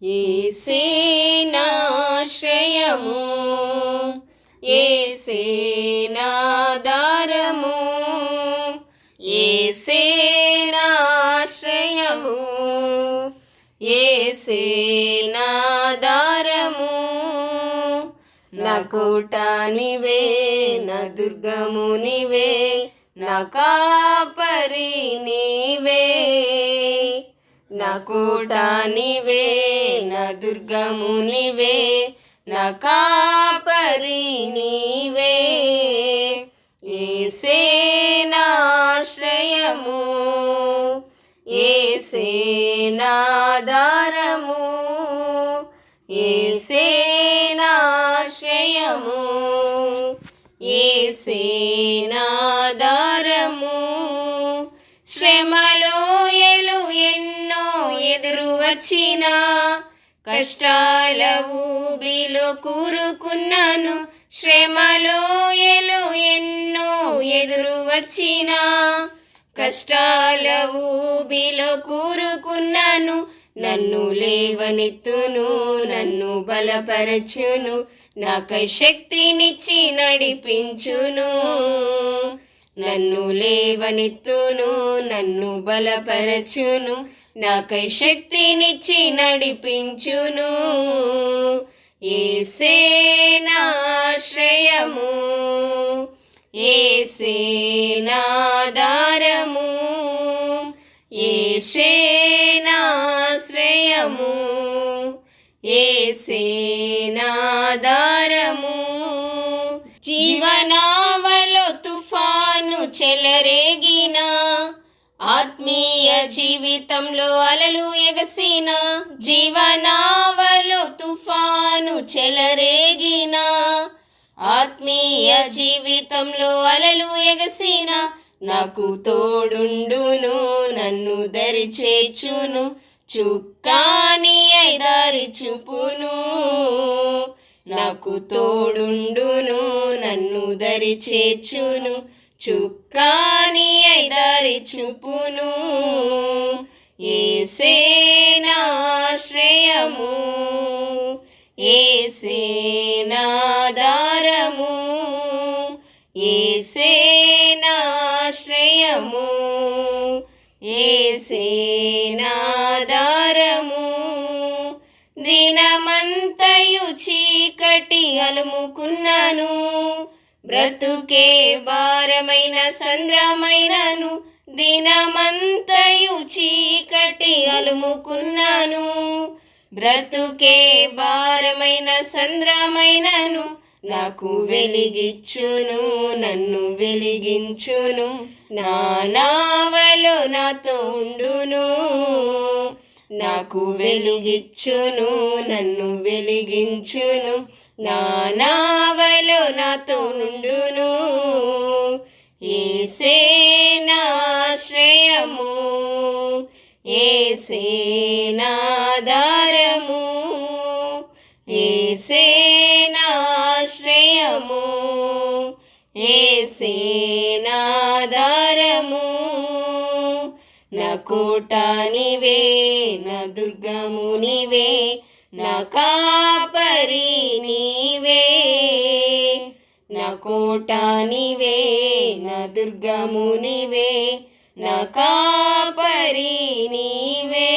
యేసే నాశ్రయము, యేసే నాధారము, యేసే నాశ్రయము, యేసే నాధారము. నా కోట నీవే, నా దుర్గము నీవే, నా కాపరి నీవే. నా కోట నీవే, నా దుర్గము నీవే, నా కాపరి నీవే. యేసే నాశ్రయము, యేసే నాధారము, యేసే నాశ్రయము, యేసే నాధారము. శ్రమలోయలు ఎన్నో ఎదురు వచ్చిన, కష్టాల ఊబిలో కూరుకున్నాను. శ్రమలోయలు ఎన్నో ఎదురు వచ్చిన, కష్టాల ఊబిలో కూరుకున్నాను. నన్ను లేవనెత్తును, నన్ను బలపరచును, నాకై శక్తినిచ్చి నడిపించును. నన్ను లేవనెత్తును, నన్ను బలపరచును, నాకై శక్తినిచ్చి నడిపించును. యేసే నాశ్రయము, యేసే నాధారము, యేసే నాశ్రయము, యేసే నాధారము. జీవనావలో తుఫాను చెలరేగిన, ఆత్మీయ జీవితంలో అలలు ఎగసిన. జీవనావలో తుఫాను చెలరేగిన, ఆత్మీయ జీవితంలో అలలు ఎగసిన. నాకు తోడుండును, నన్ను దరి చేర్చును, చుక్కాని అయి దారి చూపును. నాకు తోడుండును, నన్ను దరి చేర్చును, చుక్కాని అయి దారి చూపును. యేసే నాశ్రయము, యేసే నాధారము, యేసే నాశ్రయము, యేసే నాధారము. దినమంతయు చీకటి అలుముకున్నాను, బ్రతుకే భారమైన సంద్రమైనను. దినమంతయు చీకటి అలుముకున్నాను, బ్రతుకే భారమైన సంద్రమైనను. నాకు వెలిగిచ్చును, నన్ను వెలిగించును, నా నావలో నాతో ఉండును. నాకు వెలిగిచ్చును, నన్ను వెలిగించును, నా నావలో నాతో నుండును. యేసే నాశ్రయము, యేసే నాధారము, యేసే నాశ్రయము, యేసే నాధారము. నా కోట నీవే, నా దుర్గము నీవే, నా కాపరి నీవే. నా కోట నీవే, నా దుర్గము నీవే, నా కాపరి నీవే.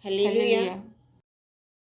హల్లెలూయా.